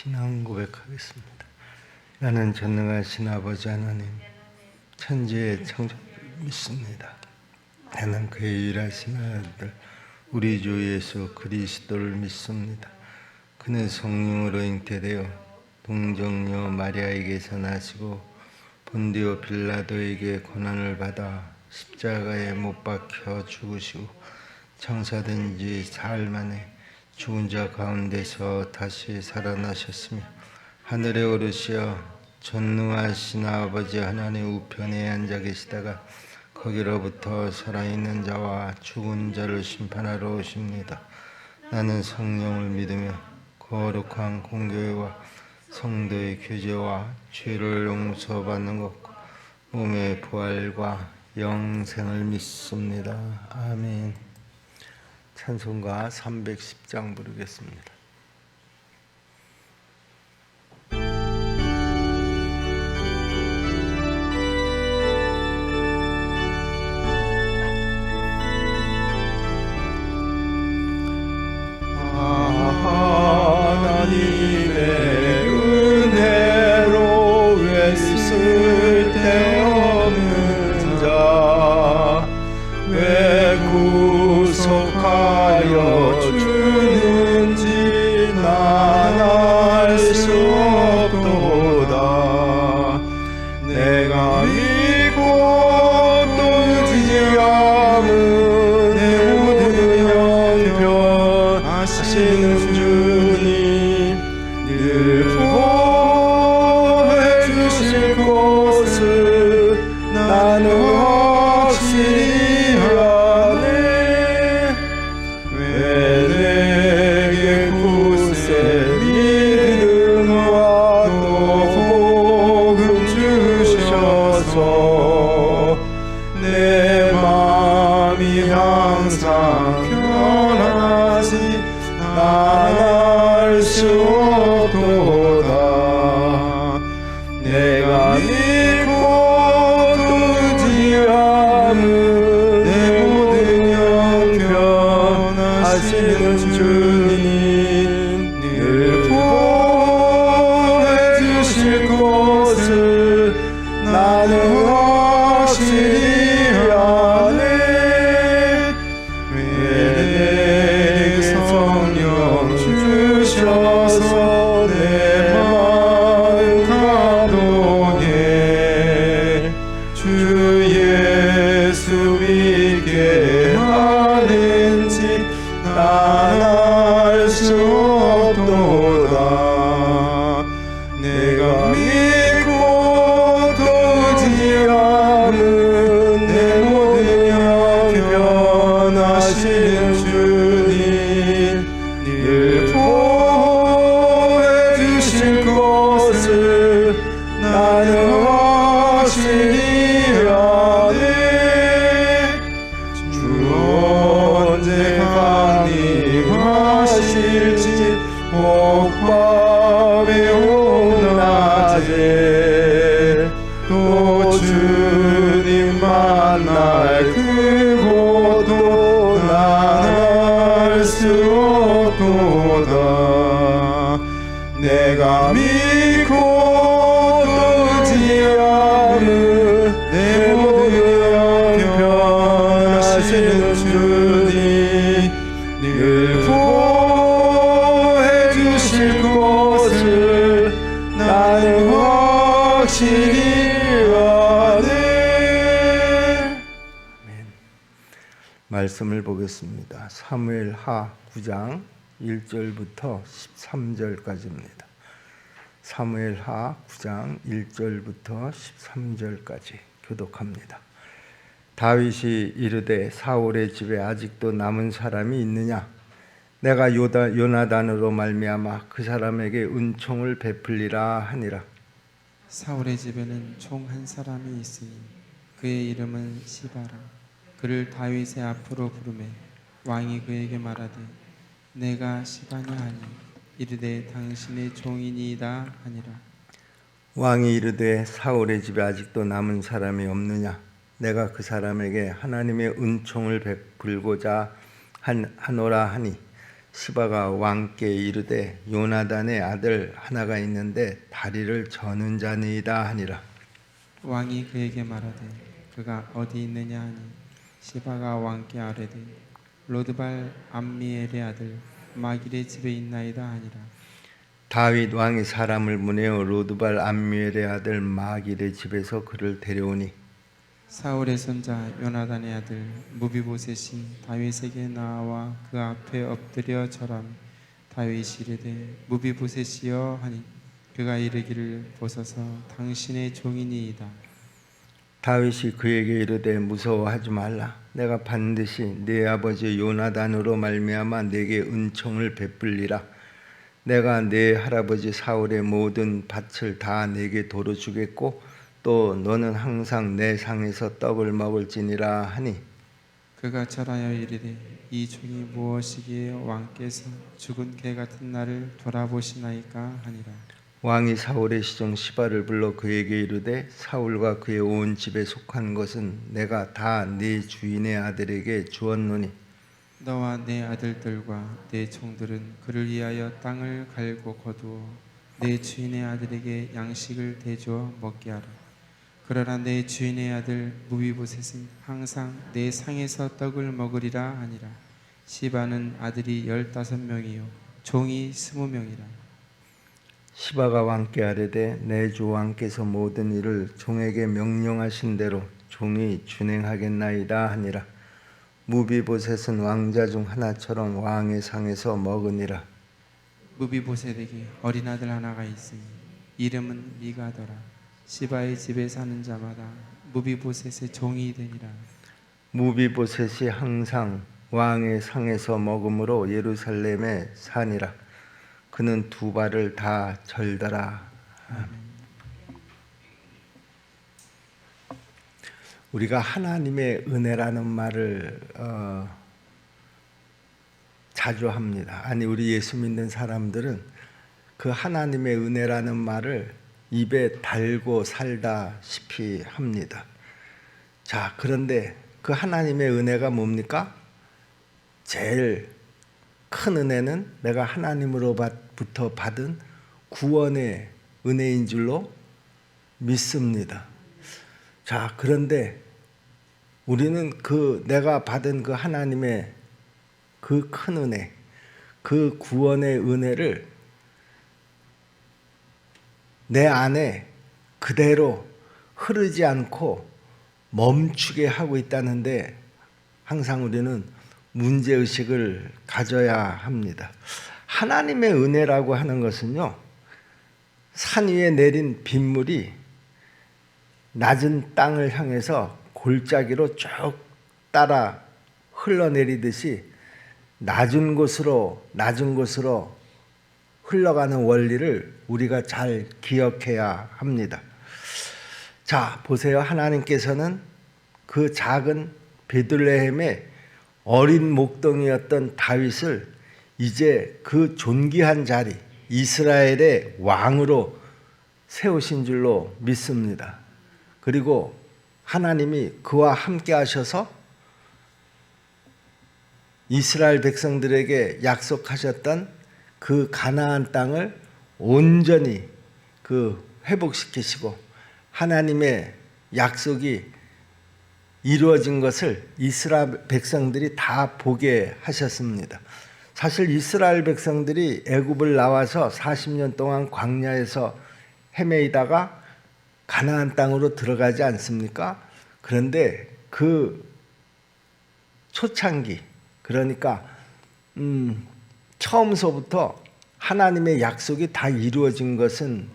신앙 고백하겠습니다. 나는 전능하신 아버지 하나님, 천지의 창조주를 믿습니다. 나는 그의 유일하신 아들 우리 주 예수 그리스도를 믿습니다. 그는 성령으로 잉태되어 동정녀 마리아에게서 나시고 본디오 빌라도에게 고난을 받아 십자가에 못 박혀 죽으시고 장사된 지 사흘 만에 죽은 자 가운데서 다시 살아나셨으며 하늘에 오르시어 전능하신 아버지 하나님 우편에 앉아 계시다가 거기로부터 살아있는 자와 죽은 자를 심판하러 오십니다. 나는 성령을 믿으며 거룩한 공교회와 성도의 교제와 죄를 용서받는 것과 몸의 부활과 영생을 믿습니다. 아멘. 찬송가 310장 부르겠습니다. 하나님의 은혜로 왜 쓸데없는 자 왜 구속하여 주는지 난 알 수 없도다. 내가 믿고 또 의지함은 내 모든 형편 하시는 주님 늘 보호해 주실 것을 나는 확실히 아네. 왜 내게 굳세 믿음과 또 복음 주셔서 내 마음이 항상 편하지 난 알 수 없도다. 내가 믿고 또 의지함은 내 모든 형편 하시는 주님 늘 보호해 주실 것을 나는 확실히 아네. 왜 내게 성령 주셔서 내 마음 감동해 주 예수 믿게 하는지 난 알 수 없도다. 내가 믿고 또 의지함은 내 모든 형편 하시는 주님 늘 보호해 주실 것을 나는 확실히 아네. 주 언제 강림하실지 옥밤에 오낮에 또 주님 만날 그곳도 난 알 수 없도다. 내가 믿고 또 의지함은 내 모든 형편 하시는 주님 늘 보호해 주실 것을 나는 확실히 아네. 말씀을 보겠습니다. 사무엘하 9장 1절부터 13절까지입니다. 사무엘하 9장 1절부터 13절까지 교독합니다. 다윗이 이르되 사울의 집에 아직도 남은 사람이 있느냐? 내가 요나단으로 말미암아 그 사람에게 은총을 베풀리라 하니라. 사울의 집에는 총 한 사람이 있으니 그의 이름은 시바라. 그를 다윗의 앞으로 부르매 왕이 그에게 말하되 내가 시바냐 하니 이르되 당신의 종이니이다 하니라. 왕이 이르되 사울의 집에 아직도 남은 사람이 없느냐? 내가 그 사람에게 하나님의 은총을 베풀고자 하노라 하니 시바가 왕께 이르되 요나단의 아들 하나가 있는데 다리를 저는 자니이다 하니라. 왕이 그에게 말하되 그가 어디 있느냐 하니 시바가 왕께 아뢰되 로드발 암미엘의 아들 마길의 집에 있나이다 하니라. 다윗 왕이 사람을 보내어 로드발 암미엘의 아들 마길의 집에서 그를 데려오니 사울의 손자 요나단의 아들 무비보셋이 다윗에게 나와 그 앞에 엎드려 절함. 다윗이 이르되 무비보셋이여 하니 그가 이르기를 보소서 당신의 종이니이다. 다윗이 그에게 이르되 무서워하지 말라. 내가 반드시 네 아버지 요나단으로 말미암아 내게 은총을 베풀리라. 내가 네 할아버지 사울의 모든 밭을 다 내게 도로 주겠고 또 너는 항상 내 상에서 떡을 먹을지니라 하니 그가 절하여 이르되 이 종이 무엇이기에 왕께서 죽은 개 같은 나를 돌아보시나이까 하니라. 왕이 사울의 시종 시바를 불러 그에게 이르되 사울과 그의 온 집에 속한 것은 내가 다 네 주인의 아들에게 주었노니 너와 내 아들들과 내 종들은 그를 위하여 땅을 갈고 거두어 내 주인의 아들에게 양식을 대주어 먹게 하라. 그러나 내 주인의 아들 무비보셋은 항상 내 상에서 떡을 먹으리라 하니라. 시바는 아들이 15명이요 종이 20명이라. 시바가 왕께 아뢰되 내 주 왕께서 모든 일을 종에게 명령하신 대로 종이 준행하겠나이다 하니라. 무비보셋은 왕자 중 하나처럼 왕의 상에서 먹으니라. 무비보셋에게 어린 아들 하나가 있으니 이름은 미가더라. 시바의 집에 사는 자마다 무비보셋의 종이 되니라. 무비보셋이 항상 왕의 상에서 먹음으로 예루살렘에 사니라. 그는 두 발을 다 절더라. 우리가 하나님의 은혜라는 말을 자주 합니다. 아니 우리 예수 믿는 사람들은 그 하나님의 은혜라는 말을 입에 달고 살다시피 합니다. 자, 그런데 그 하나님의 은혜가 뭡니까? 제일 큰 은혜는 내가 하나님으로부터 받은 구원의 은혜인 줄로 믿습니다. 자, 그런데 우리는 그 내가 받은 그 하나님의 그 큰 은혜, 그 구원의 은혜를 내 안에 그대로 흐르지 않고 멈추게 하고 있다는데 항상 우리는 문제의식을 가져야 합니다. 하나님의 은혜라고 하는 것은요, 산 위에 내린 빗물이 낮은 땅을 향해서 골짜기로 쭉 따라 흘러내리듯이 낮은 곳으로 흘러가는 원리를 우리가 잘 기억해야 합니다. 자, 보세요. 하나님께서는 그 작은 베들레헴의 어린 목동이었던 다윗을 이제 그 존귀한 자리, 이스라엘의 왕으로 세우신 줄로 믿습니다. 그리고 하나님이 그와 함께 하셔서 이스라엘 백성들에게 약속하셨던 그 가나안 땅을 온전히 회복시키시고 하나님의 약속이 이루어진 것을 이스라엘 백성들이 다 보게 하셨습니다. 사실 이스라엘 백성들이 애굽을 나와서 40년 동안 광야에서 헤매이다가 가나안 땅으로 들어가지 않습니까? 그런데 그 초창기, 그러니까 처음서부터 하나님의 약속이 다 이루어진 것은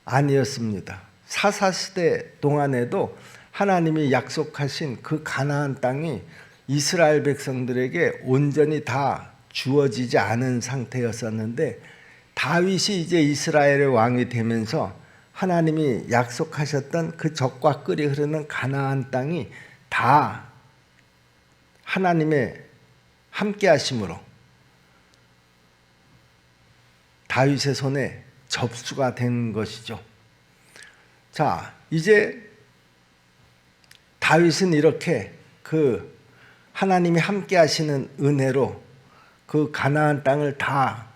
아니었습니다. 사사시대 동안에도 하나님이 약속하신 그 가나안 땅이 이스라엘 백성들에게 온전히 다 주어지지 않은 상태였었는데 다윗이 이제 이스라엘의 왕이 되면서 하나님이 약속하셨던 그 적과 꿀이 흐르는 가나안 땅이 다 하나님의 함께 하심으로 다윗의 손에 접수가 된 것이죠. 자, 이제 다윗은 이렇게 그 하나님이 함께 하시는 은혜로 그 가나안 땅을 다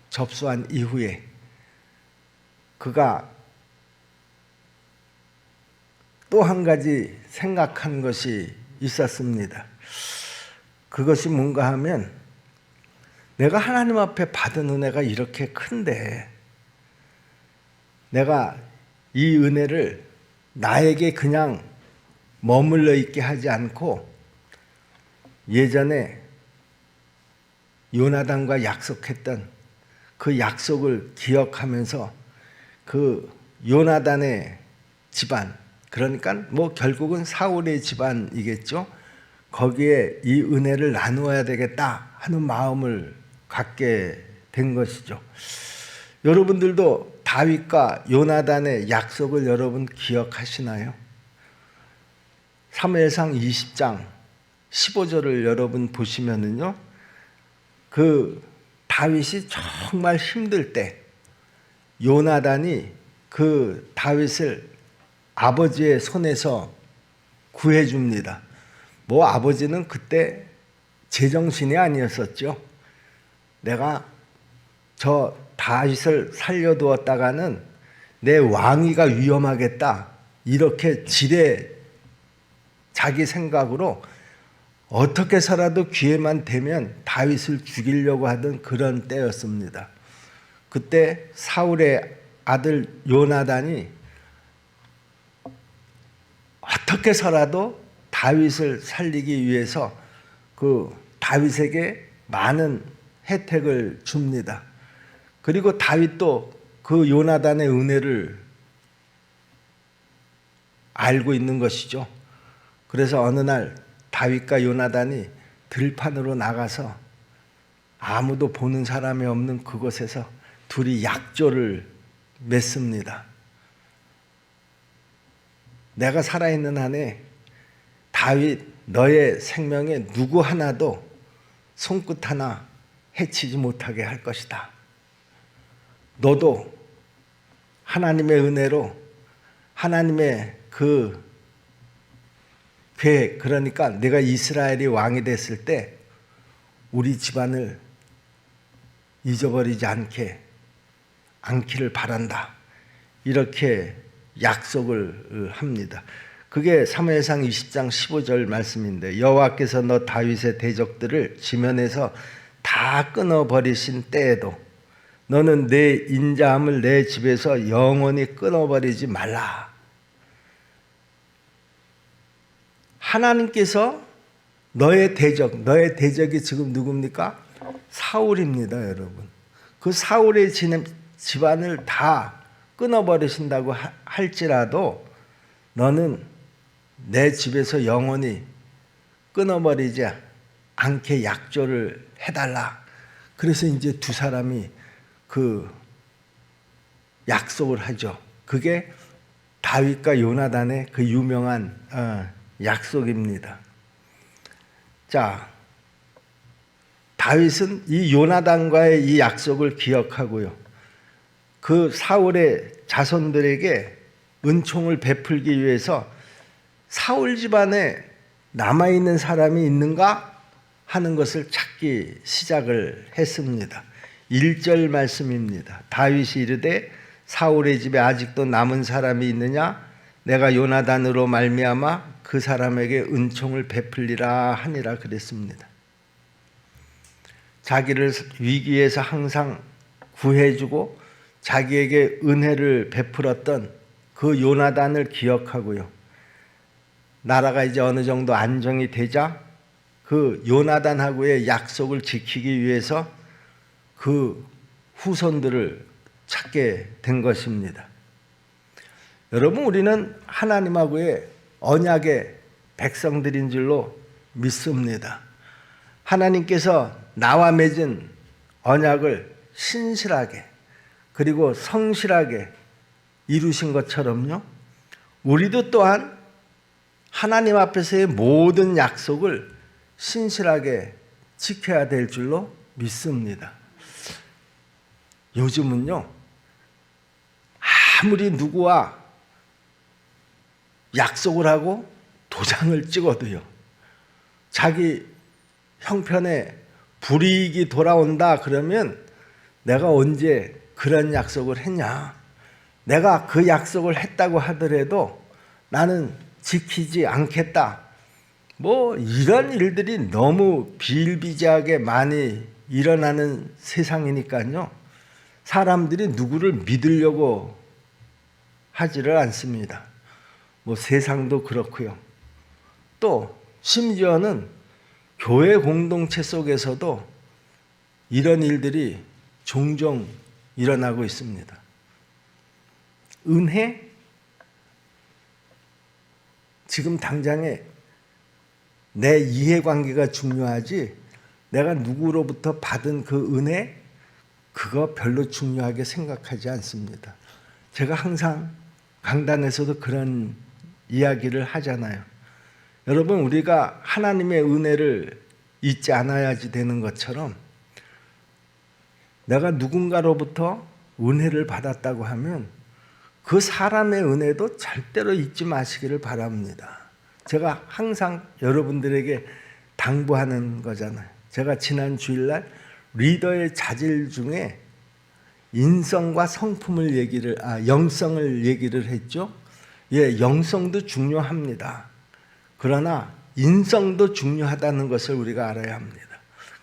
접수한 이후에 그가 또 한 가지 생각한 것이 있었습니다. 그것이 뭔가 하면 내가 하나님 앞에 받은 은혜가 이렇게 큰데 내가 이 은혜를 나에게 그냥 머물러 있게 하지 않고 예전에 요나단과 약속했던 그 약속을 기억하면서 그 요나단의 집안, 그러니까 뭐 결국은 사울의 집안이겠죠. 거기에 이 은혜를 나누어야 되겠다 하는 마음을 갖게 된 것이죠. 여러분들도 다윗과 요나단의 약속을 여러분 기억하시나요? 사무엘상 20장 15절을 여러분 보시면은요, 그 다윗이 정말 힘들 때 요나단이 그 다윗을 아버지의 손에서 구해줍니다. 뭐 아버지는 그때 제정신이 아니었었죠. 내가 저 다윗을 살려두었다가는 내 왕위가 위험하겠다, 이렇게 자기 생각으로 어떻게 살아도 기회만 되면 다윗을 죽이려고 하던 그런 때였습니다. 그때 사울의 아들 요나단이 어떻게 살아도 다윗을 살리기 위해서 그 다윗에게 많은 혜택을 줍니다. 그리고 다윗도 그 요나단의 은혜를 알고 있는 것이죠. 그래서 어느 날 다윗과 요나단이 들판으로 나가서 아무도 보는 사람이 없는 그곳에서 둘이 약조를 맺습니다. 내가 살아있는 한에 다윗, 너의 생명에 누구 하나도 손끝 하나 해치지 못하게 할 것이다. 너도 하나님의 은혜로 하나님의 그 계획, 그러니까 내가 이스라엘이 왕이 됐을 때 우리 집안을 잊어버리지 않기를 바란다, 이렇게 약속을 합니다. 그게 사무엘상 20장 15절 말씀인데, 여호와께서 너 다윗의 대적들을 지면에서 다 끊어버리신 때에도 너는 내 인자함을 내 집에서 영원히 끊어버리지 말라. 하나님께서 너의 대적이 지금 누굽니까? 사울입니다, 여러분. 그 사울의 집안을 다 끊어버리신다고 할지라도 너는 내 집에서 영원히 끊어버리지 않게 약조를 해달라. 그래서 이제 두 사람이 그 약속을 하죠. 그게 다윗과 요나단의 그 유명한 약속입니다. 자, 다윗은 이 요나단과의 이 약속을 기억하고요, 그 사울의 자손들에게 은총을 베풀기 위해서 사울 집안에 남아있는 사람이 있는가 하는 것을 찾기 시작을 했습니다. 1절 말씀입니다. 다윗이 이르되 사울의 집에 아직도 남은 사람이 있느냐? 내가 요나단으로 말미암아 그 사람에게 은총을 베풀리라 하니라 그랬습니다. 자기를 위기에서 항상 구해주고 자기에게 은혜를 베풀었던 그 요나단을 기억하고요, 나라가 이제 어느 정도 안정이 되자 그 요나단하고의 약속을 지키기 위해서 그 후손들을 찾게 된 것입니다. 여러분, 우리는 하나님하고의 언약의 백성들인 줄로 믿습니다. 하나님께서 나와 맺은 언약을 신실하게 그리고 성실하게 이루신 것처럼요, 우리도 또한 하나님 앞에서의 모든 약속을 신실하게 지켜야 될 줄로 믿습니다. 요즘은요, 아무리 누구와 약속을 하고 도장을 찍어도요, 자기 형편에 불이익이 돌아온다 그러면 내가 언제 그런 약속을 했냐? 내가 그 약속을 했다고 하더라도 나는 지키지 않겠다. 뭐 이런 일들이 너무 비일비재하게 많이 일어나는 세상이니까요. 사람들이 누구를 믿으려고 하지를 않습니다. 뭐 세상도 그렇고요. 또 심지어는 교회 공동체 속에서도 이런 일들이 종종 일어나고 있습니다. 은혜? 지금 당장에 내 이해관계가 중요하지 내가 누구로부터 받은 그 은혜? 그거 별로 중요하게 생각하지 않습니다. 제가 항상 강단에서도 그런 이야기를 하잖아요. 여러분, 우리가 하나님의 은혜를 잊지 않아야지 되는 것처럼 내가 누군가로부터 은혜를 받았다고 하면 그 사람의 은혜도 절대로 잊지 마시기를 바랍니다. 제가 항상 여러분들에게 당부하는 거잖아요. 제가 지난 주일날 리더의 자질 중에 인성과 성품을 영성을 얘기를 했죠. 예, 영성도 중요합니다. 그러나 인성도 중요하다는 것을 우리가 알아야 합니다.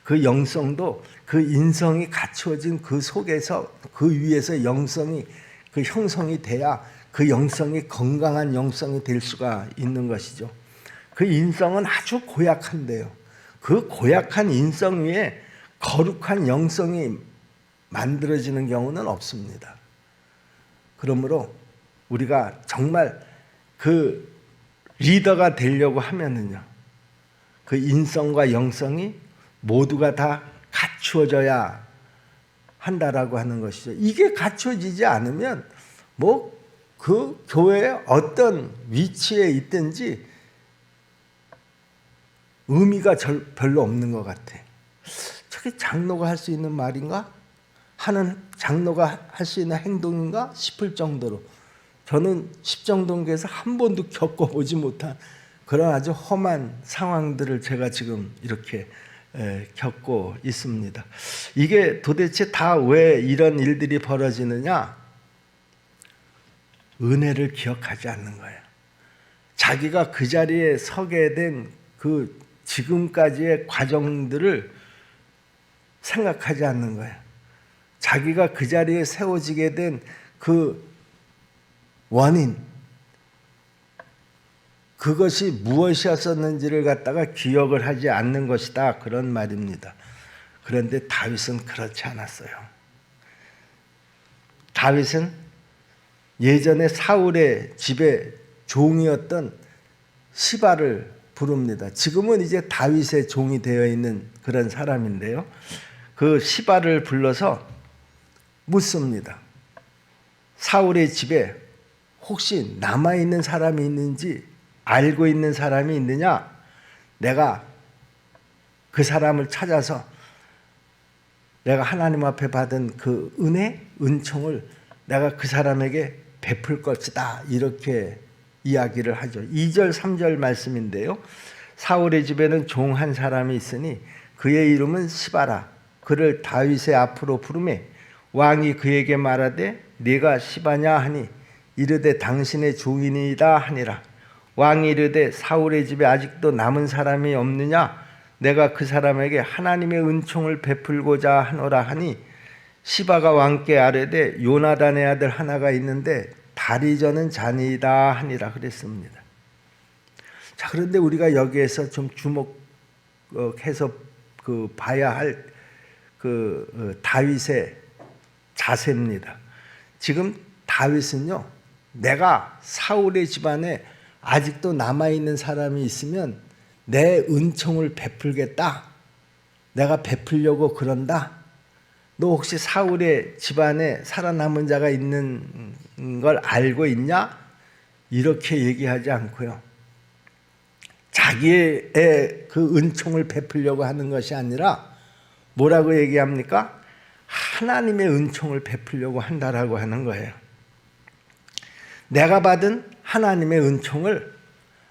그 영성도 그 인성이 갖추어진 그 속에서 그 위에서 영성이 그 형성이 돼야 그 영성이 건강한 영성이 될 수가 있는 것이죠. 그 인성은 아주 고약한데요. 그 고약한 인성 위에 거룩한 영성이 만들어지는 경우는 없습니다. 그러므로 우리가 정말 그 리더가 되려고 하면은요, 그 인성과 영성이 모두가 다 갖추어져야 한다라고 하는 것이죠. 이게 갖춰지지 않으면 뭐 그 교회에 어떤 위치에 있든지 의미가 별로 없는 것 같아. 저게 장로가 할 수 있는 말인가? 장로가 할 수 있는 행동인가 싶을 정도로 저는 십정동교에서 한 번도 겪어보지 못한 그런 아주 험한 상황들을 제가 지금 이렇게 겪고 있습니다. 이게 도대체 다 왜 이런 일들이 벌어지느냐? 은혜를 기억하지 않는 거예요. 자기가 그 자리에 서게 된 그 지금까지의 과정들을 생각하지 않는 거예요. 자기가 그 자리에 세워지게 된 그 원인, 그것이 무엇이었었는지를 갖다가 기억을 하지 않는 것이다, 그런 말입니다. 그런데 다윗은 그렇지 않았어요. 다윗은 예전에 사울의 집에 종이었던 시바를 부릅니다. 지금은 이제 다윗의 종이 되어 있는 그런 사람인데요. 그 시바를 불러서 묻습니다. 사울의 집에 혹시 남아있는 사람이 있는지 알고 있는 사람이 있느냐? 내가 그 사람을 찾아서 내가 하나님 앞에 받은 그 은혜, 은총을 내가 그 사람에게 베풀 것이다, 이렇게 이야기를 하죠. 2절 3절 말씀인데요. 사울의 집에는 종 한 사람이 있으니 그의 이름은 시바라. 그를 다윗의 앞으로 부르매 왕이 그에게 말하되 네가 시바냐 하니 이르되 당신의 종이니이다 하니라. 왕이 이르되 사울의 집에 아직도 남은 사람이 없느냐? 내가 그 사람에게 하나님의 은총을 베풀고자 하노라 하니 시바가 왕께 아뢰되 요나단의 아들 하나가 있는데 다리 저는 자니이다 하니라 그랬습니다. 자, 그런데 우리가 여기에서 좀 주목해서 봐야 할 다윗의 자세입니다. 지금 다윗은요, 내가 사울의 집안에 아직도 남아있는 사람이 있으면 내 은총을 베풀겠다, 내가 베풀려고 그런다, 너 혹시 사울의 집안에 살아남은 자가 있는 걸 알고 있냐? 이렇게 얘기하지 않고요, 자기의 그 은총을 베풀려고 하는 것이 아니라 뭐라고 얘기합니까? 하나님의 은총을 베풀려고 한다라고 하는 거예요. 내가 받은 하나님의 은총을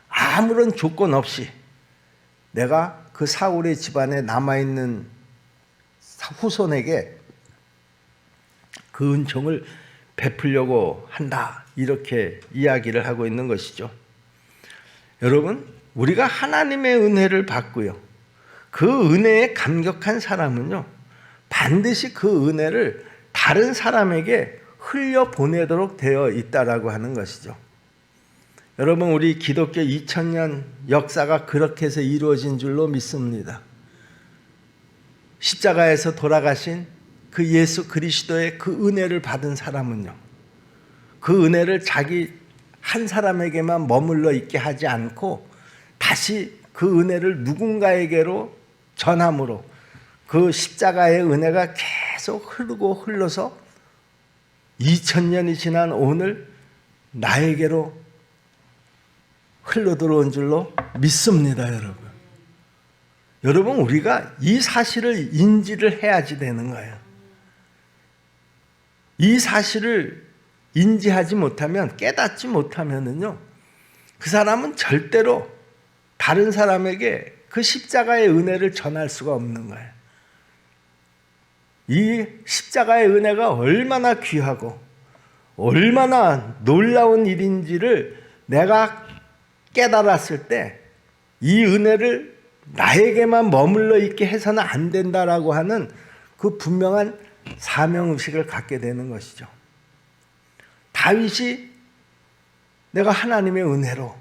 아무런 조건 없이 내가 그 사울의 집안에 남아있는 후손에게 그 은총을 베풀려고 한다. 이렇게 이야기를 하고 있는 것이죠. 여러분, 우리가 하나님의 은혜를 받고요, 그 은혜에 감격한 사람은요, 반드시 그 은혜를 다른 사람에게 흘려보내도록 되어 있다라고 하는 것이죠. 여러분, 우리 기독교 2000년 역사가 그렇게 해서 이루어진 줄로 믿습니다. 십자가에서 돌아가신 그 예수 그리스도의 그 은혜를 받은 사람은요, 그 은혜를 자기 한 사람에게만 머물러 있게 하지 않고 다시 그 은혜를 누군가에게로 전함으로 그 십자가의 은혜가 계속 흐르고 흘러서 2000년이 지난 오늘 나에게로 흘러 들어온 줄로 믿습니다, 여러분. 여러분, 우리가 이 사실을 인지를 해야지 되는 거예요. 이 사실을 인지하지 못하면, 깨닫지 못하면은요, 그 사람은 절대로 다른 사람에게 그 십자가의 은혜를 전할 수가 없는 거예요. 이 십자가의 은혜가 얼마나 귀하고 얼마나 놀라운 일인지를 내가 깨달았을 때 이 은혜를 나에게만 머물러 있게 해서는 안 된다라고 하는 그 분명한 사명의식을 갖게 되는 것이죠. 다윗이 내가 하나님의 은혜로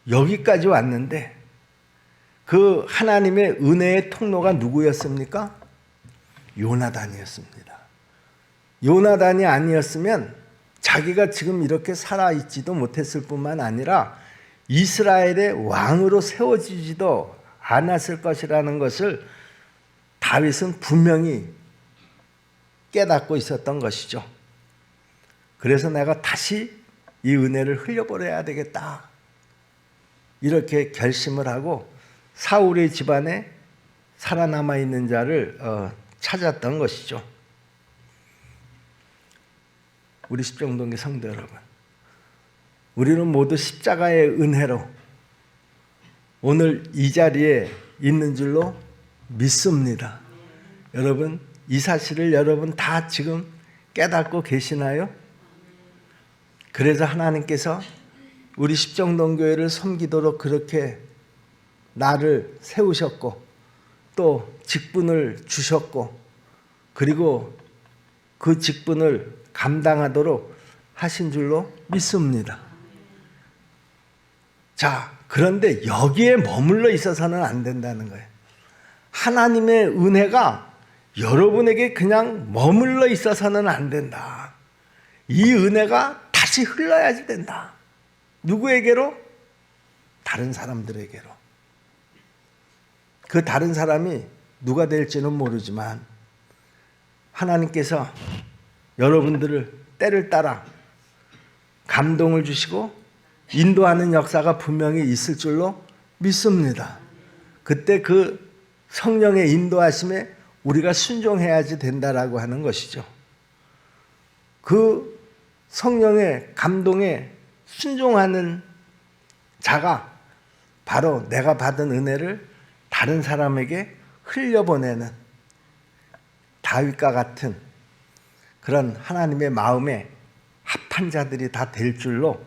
여기까지 왔는데 그 하나님의 은혜의 통로가 누구였습니까? 요나단이었습니다. 요나단이 아니었으면 자기가 지금 이렇게 살아있지도 못했을 뿐만 아니라 이스라엘의 왕으로 세워지지도 않았을 것이라는 것을 다윗은 분명히 깨닫고 있었던 것이죠. 그래서 내가 다시 이 은혜를 흘려버려야 되겠다, 이렇게 결심을 하고 사울의 집안에 살아남아 있는 자를 찾았던 것이죠. 우리 십정동교 성도 여러분, 우리는 모두 십자가의 은혜로 오늘 이 자리에 있는 줄로 믿습니다. 여러분, 이 사실을 여러분 다 지금 깨닫고 계시나요? 그래서 하나님께서 우리 십정동교회를 섬기도록 그렇게 나를 세우셨고 또 직분을 주셨고 그리고 그 직분을 감당하도록 하신 줄로 믿습니다. 자, 그런데 여기에 머물러 있어서는 안 된다는 거예요. 하나님의 은혜가 여러분에게 그냥 머물러 있어서는 안 된다. 이 은혜가 다시 흘러야지 된다. 누구에게로? 다른 사람들에게로. 그 다른 사람이 누가 될지는 모르지만 하나님께서 여러분들을 때를 따라 감동을 주시고 인도하는 역사가 분명히 있을 줄로 믿습니다. 그때 그 성령의 인도하심에 우리가 순종해야지 된다라고 하는 것이죠. 그 성령의 감동에 순종하는 자가 바로 내가 받은 은혜를 다른 사람에게 흘려보내는 다윗과 같은 그런 하나님의 마음에 합한 자들이 다 될 줄로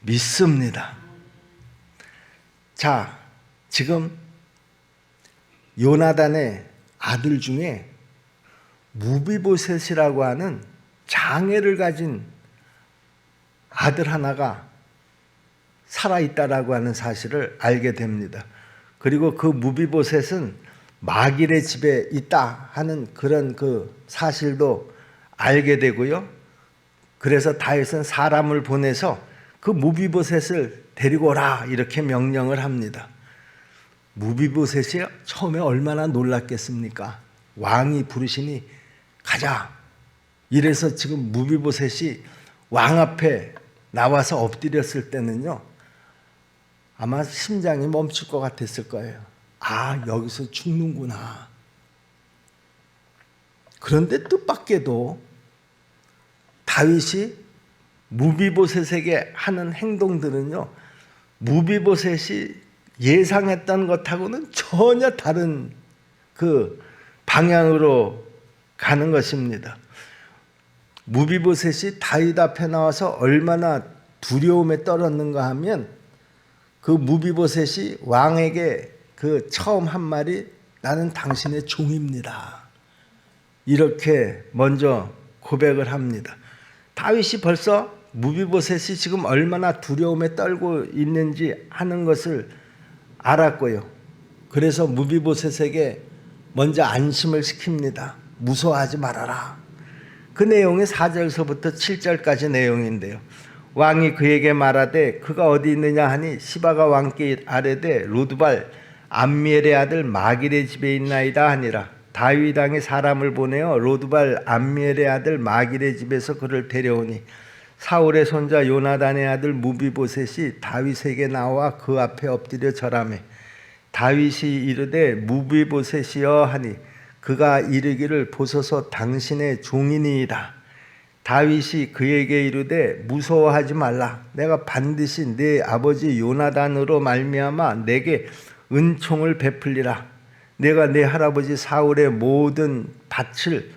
믿습니다. 자, 지금 요나단의 아들 중에 무비보셋이라고 하는 장애를 가진 아들 하나가 살아있다라고 하는 사실을 알게 됩니다. 그리고 그 무비보셋은 마길의 집에 있다 하는 그런 그 사실도 알게 되고요. 그래서 다윗은 사람을 보내서 그 무비보셋을 데리고 오라 이렇게 명령을 합니다. 무비보셋이 처음에 얼마나 놀랐겠습니까? 왕이 부르시니 가자. 이래서 지금 무비보셋이 왕 앞에 나와서 엎드렸을 때는요, 아마 심장이 멈출 것 같았을 거예요. 아, 여기서 죽는구나. 그런데 뜻밖에도 다윗이 무비보셋에게 하는 행동들은요, 무비보셋이 예상했던 것하고는 전혀 다른 그 방향으로 가는 것입니다. 무비보셋이 다윗 앞에 나와서 얼마나 두려움에 떨었는가 하면 그 무비보셋이 왕에게 그 처음 한 말이 나는 당신의 종입니다. 이렇게 먼저 고백을 합니다. 다윗이 벌써 무비보셋이 지금 얼마나 두려움에 떨고 있는지 하는 것을 알았고요. 그래서 무비보셋에게 먼저 안심을 시킵니다. 무서워하지 말아라. 그 내용이 4절서부터 7절까지 내용인데요. 왕이 그에게 말하되 그가 어디 있느냐 하니 시바가 왕께 아뢰되 로드발 암미엘의 아들 마길의 집에 있나이다 하니라. 다윗 왕이 사람을 보내어 로드발 암미엘의 아들 마길의 집에서 그를 데려오니 사울의 손자 요나단의 아들 무비보셋이 다윗에게 나와 그 앞에 엎드려 절하매 다윗이 이르되 무비보셋이여 하니 그가 이르기를 보소서 당신의 종이니이다. 다윗이 그에게 이르되 무서워하지 말라. 내가 반드시 네 아버지 요나단으로 말미암아 내게 은총을 베풀리라. 내가 내 할아버지 사울의 모든 밭을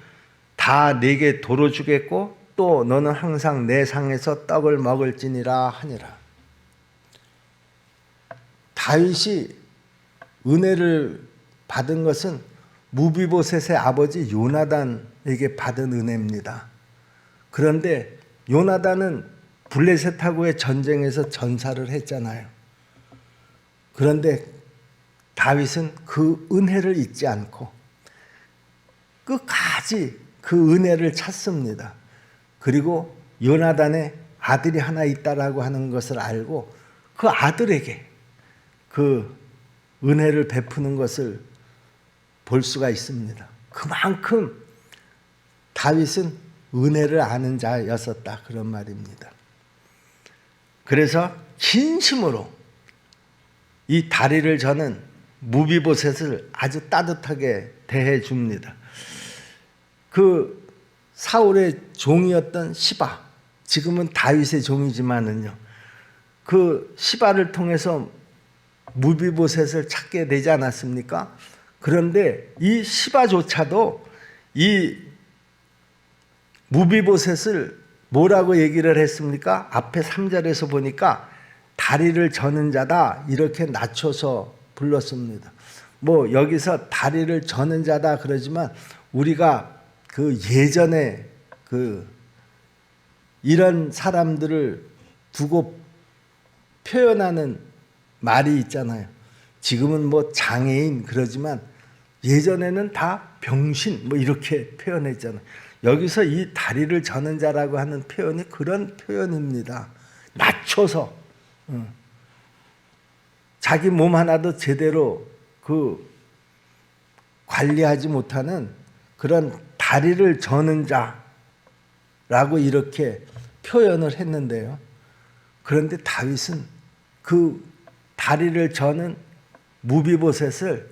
다 내게 도로 주겠고 또 너는 항상 내 상에서 떡을 먹을지니라 하니라. 다윗이 은혜를 받은 것은 무비보셋의 아버지 요나단에게 받은 은혜입니다. 그런데 요나단은 블레셋하고의 전쟁에서 전사를 했잖아요. 그런데 다윗은 그 은혜를 잊지 않고 끝까지 그 은혜를 찾습니다. 그리고 요나단의 아들이 하나 있다라고 하는 것을 알고 그 아들에게 그 은혜를 베푸는 것을 볼 수가 있습니다. 그만큼 다윗은 은혜를 아는 자였었다 그런 말입니다. 그래서 진심으로 이 다리를 저는 무비보셋을 아주 따뜻하게 대해 줍니다. 그 사울의 종이었던 시바, 지금은 다윗의 종이지만은요, 그 시바를 통해서 무비보셋을 찾게 되지 않았습니까? 그런데 이 시바조차도 이 무비보셋을 뭐라고 얘기를 했습니까? 앞에 3절에서 보니까 다리를 저는 자다 이렇게 낮춰서 불렀습니다. 뭐 여기서 다리를 저는 자다 그러지만 우리가 그 예전에 그 이런 사람들을 두고 표현하는 말이 있잖아요. 지금은 뭐 장애인 그러지만 예전에는 다 병신 뭐 이렇게 표현했잖아요. 여기서 이 다리를 저는 자라고 하는 표현이 그런 표현입니다. 낮춰서 자기 몸 하나도 제대로 그 관리하지 못하는 그런 다리를 저는 자라고 이렇게 표현을 했는데요. 그런데 다윗은 그 다리를 저는 무비보셋을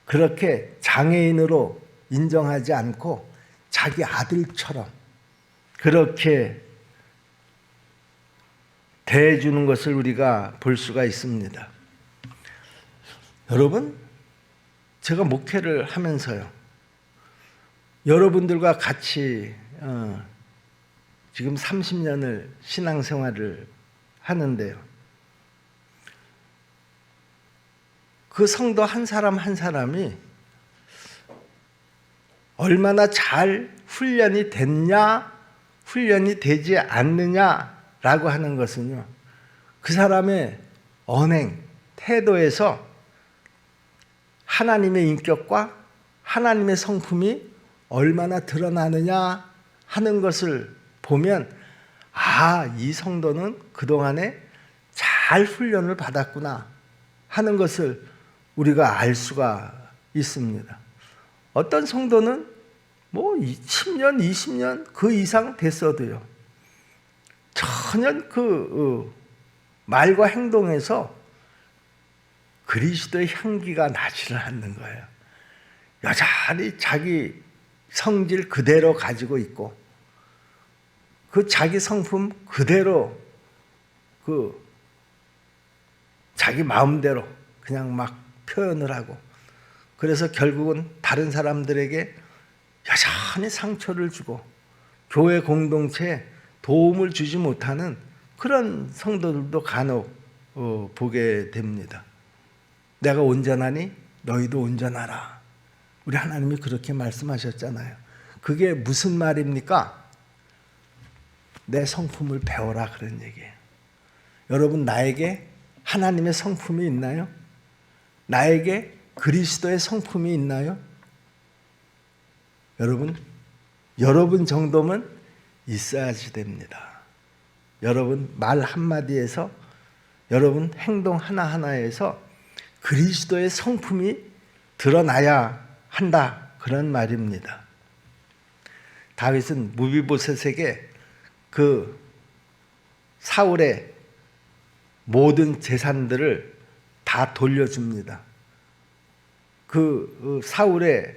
그렇게 장애인으로 인정하지 않고 자기 아들처럼 그렇게 대해주는 것을 우리가 볼 수가 있습니다. 여러분, 제가 목회를 하면서요, 여러분들과 같이 지금 30년을 신앙생활을 하는데요, 그 성도 한 사람 한 사람이 얼마나 잘 훈련이 됐냐, 훈련이 되지 않느냐라고 하는 것은요, 그 사람의 언행, 태도에서 하나님의 인격과 하나님의 성품이 얼마나 드러나느냐 하는 것을 보면, 아, 이 성도는 그동안에 잘 훈련을 받았구나 하는 것을 우리가 알 수가 있습니다. 어떤 성도는 뭐 10년, 20년 그 이상 됐어도요, 전혀 그 말과 행동에서 그리스도의 향기가 나지를 않는 거예요. 여전히 자기 성질 그대로 가지고 있고 그 자기 성품 그대로 그 자기 마음대로 그냥 막 표현을 하고, 그래서 결국은 다른 사람들에게 여전히 상처를 주고 교회 공동체에 도움을 주지 못하는 그런 성도들도 간혹 보게 됩니다. 내가 온전하니 너희도 온전하라. 우리 하나님이 그렇게 말씀하셨잖아요. 그게 무슨 말입니까? 내 성품을 배워라 그런 얘기예요. 여러분, 나에게 하나님의 성품이 있나요? 나에게 그리스도의 성품이 있나요? 여러분 정도면 있어야지 됩니다. 여러분 말 한마디에서, 여러분 행동 하나하나에서 그리스도의 성품이 드러나야 한다, 그런 말입니다. 다윗은 무비보셋에게 그 사울의 모든 재산들을 다 돌려줍니다. 그 사울의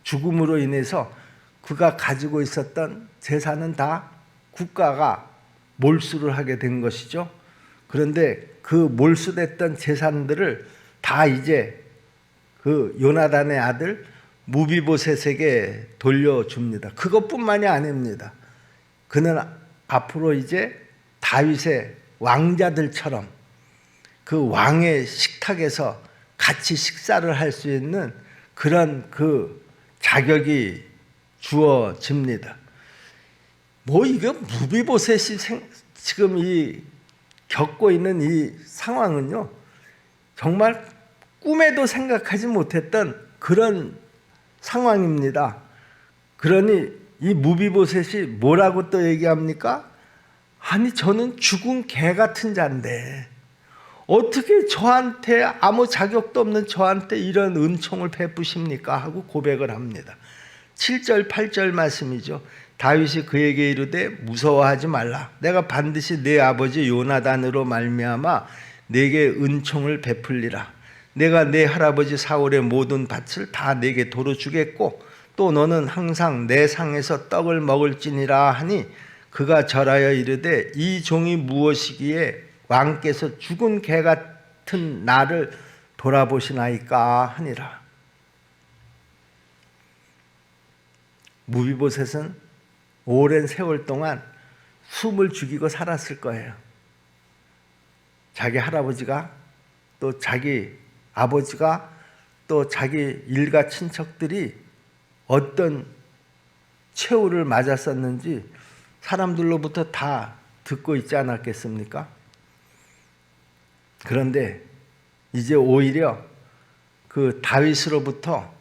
죽음으로 인해서 그가 가지고 있었던 재산은 다 국가가 몰수를 하게 된 것이죠. 그런데 그 몰수됐던 재산들을 다 이제 그 요나단의 아들 무비보셋에게 돌려줍니다. 그것뿐만이 아닙니다. 그는 앞으로 이제 다윗의 왕자들처럼 그 왕의 식탁에서 같이 식사를 할 수 있는 그런 그 자격이 주어집니다. 이게 무비보셋이 지금 이 겪고 있는 이 상황은요, 정말 꿈에도 생각하지 못했던 그런 상황입니다. 그러니 이 무비보셋이 뭐라고 또 얘기합니까? 아니, 저는 죽은 개 같은 자인데 어떻게 저한테, 아무 자격도 없는 저한테 이런 은총을 베푸십니까? 하고 고백을 합니다. 7절 8절 말씀이죠. 다윗이 그에게 이르되 무서워하지 말라. 내가 반드시 내 아버지 요나단으로 말미암아 내게 은총을 베풀리라. 내가 내 할아버지 사울의 모든 밭을 다 내게 도로 주겠고 또 너는 항상 내 상에서 떡을 먹을지니라 하니 그가 절하여 이르되 이 종이 무엇이기에 왕께서 죽은 개 같은 나를 돌아보시나이까 하니라. 무비보셋은 오랜 세월 동안 숨을 죽이고 살았을 거예요. 자기 할아버지가, 또 자기 아버지가, 또 자기 일가 친척들이 어떤 최후를 맞았었는지 사람들로부터 다 듣고 있지 않았겠습니까? 그런데 이제 오히려 그 다윗으로부터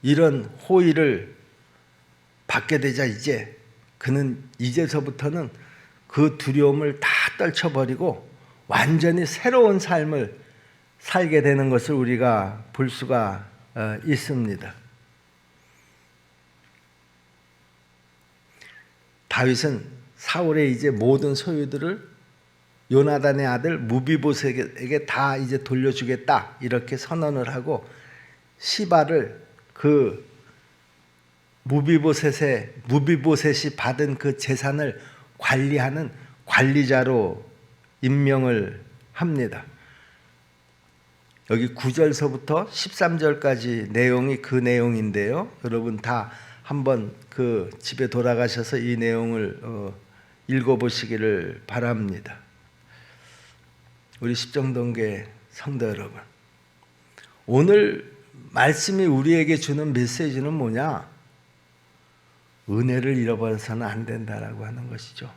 이런 호의를 받게 되자 이제 그는 이제서부터는 그 두려움을 다 떨쳐버리고 완전히 새로운 삶을 살게 되는 것을 우리가 볼 수가 있습니다. 다윗은 사울의 이제 모든 소유들을 요나단의 아들 무비보셋에게 다 이제 돌려주겠다, 이렇게 선언을 하고 시바를 그 무비보셋이 받은 그 재산을 관리하는 관리자로 임명을 합니다. 여기 9절서부터 13절까지 내용이 그 내용인데요. 여러분 다 한번 그 집에 돌아가셔서 이 내용을 읽어보시기를 바랍니다. 우리 십정동교회 성도 여러분, 오늘 말씀이 우리에게 주는 메시지는 뭐냐? 은혜를 잃어버려서는 안 된다라고 하는 것이죠.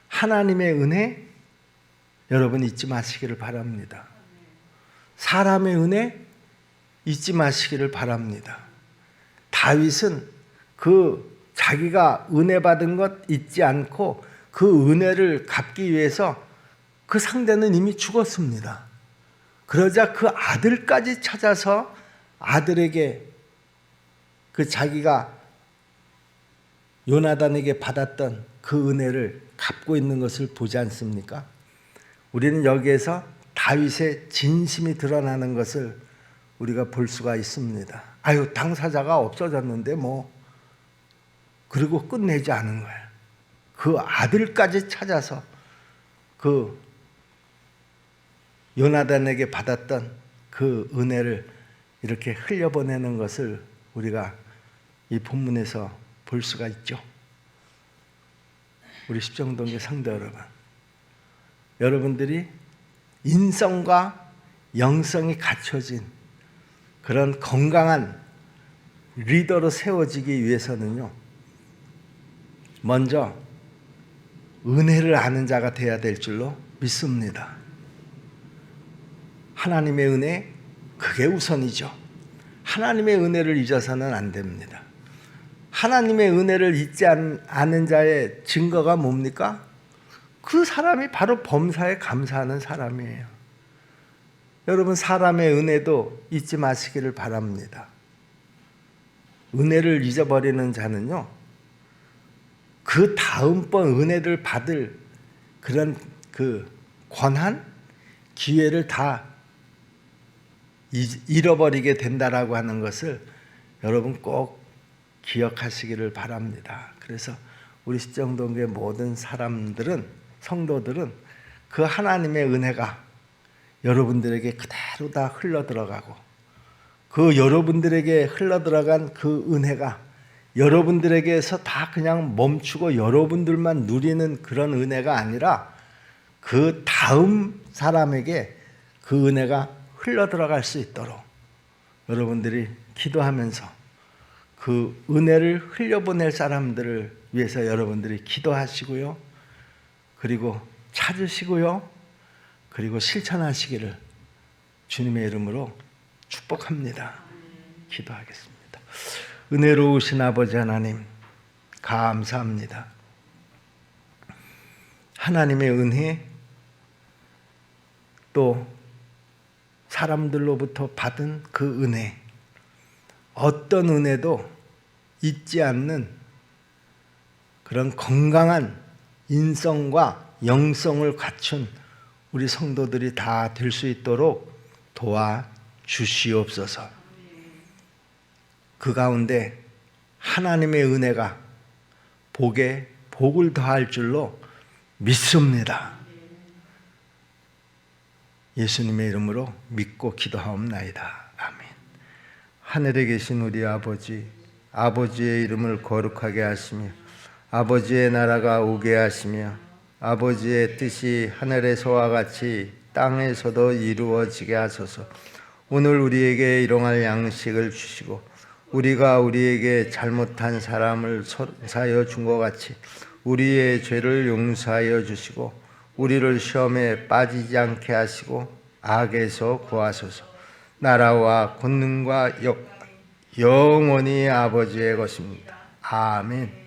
하나님의 은혜 여러분 잊지 마시기를 바랍니다. 사람의 은혜 잊지 마시기를 바랍니다. 다윗은 그 자기가 은혜 받은 것 잊지 않고 그 은혜를 갚기 위해서 그 상대는 이미 죽었습니다. 그러자 그 아들까지 찾아서 아들에게 그 자기가 요나단에게 받았던 그 은혜를 갚고 있는 것을 보지 않습니까? 우리는 여기에서 다윗의 진심이 드러나는 것을 우리가 볼 수가 있습니다. 아유, 당사자가 없어졌는데 그리고 끝내지 않은 거예요. 그 아들까지 찾아서 그 요나단에게 받았던 그 은혜를 이렇게 흘려보내는 것을 우리가 이 본문에서 볼 수가 있죠. 우리 십정동계 성도 여러분, 여러분들이 인성과 영성이 갖춰진 그런 건강한 리더로 세워지기 위해서는요, 먼저 은혜를 아는 자가 되어야 될 줄로 믿습니다. 하나님의 은혜, 그게 우선이죠. 하나님의 은혜를 잊어서는 안 됩니다. 하나님의 은혜를 잊지 않은 자의 증거가 뭡니까? 그 사람이 바로 범사에 감사하는 사람이에요. 여러분, 사람의 은혜도 잊지 마시기를 바랍니다. 은혜를 잊어버리는 자는요, 그 다음번 은혜를 받을 그런 그 권한, 기회를 다 잃어버리게 된다라고 하는 것을 여러분 꼭 기억하시기를 바랍니다. 그래서 우리 십정동교의 모든 사람들은, 성도들은 그 하나님의 은혜가 여러분들에게 그대로 다 흘러들어가고, 그 여러분들에게 흘러들어간 그 은혜가 여러분들에게서 다 그냥 멈추고 여러분들만 누리는 그런 은혜가 아니라 그 다음 사람에게 그 은혜가 흘러들어갈 수 있도록 여러분들이 기도하면서 그 은혜를 흘려보낼 사람들을 위해서 여러분들이 기도하시고요, 그리고 찾으시고요, 그리고 실천하시기를 주님의 이름으로 축복합니다. 기도하겠습니다. 은혜로우신 아버지 하나님, 감사합니다. 하나님의 은혜, 또 사람들로부터 받은 그 은혜, 어떤 은혜도 잊지 않는 그런 건강한 인성과 영성을 갖춘 우리 성도들이 다 될 수 있도록 도와주시옵소서. 그 가운데 하나님의 은혜가 복에 복을 더할 줄로 믿습니다. 예수님의 이름으로 믿고 기도하옵나이다. 아멘. 하늘에 계신 우리 아버지, 아버지의 이름을 거룩하게 하시며 아버지의 나라가 오게 하시며 아버지의 뜻이 하늘에서와 같이 땅에서도 이루어지게 하소서. 오늘 우리에게 일용할 양식을 주시고 우리가 우리에게 잘못한 사람을 용서하여 준 것 같이 우리의 죄를 용서하여 주시고 우리를 시험에 빠지지 않게 하시고 악에서 구하소서. 나라와 권능과 영원히 아버지의 것입니다. 아멘.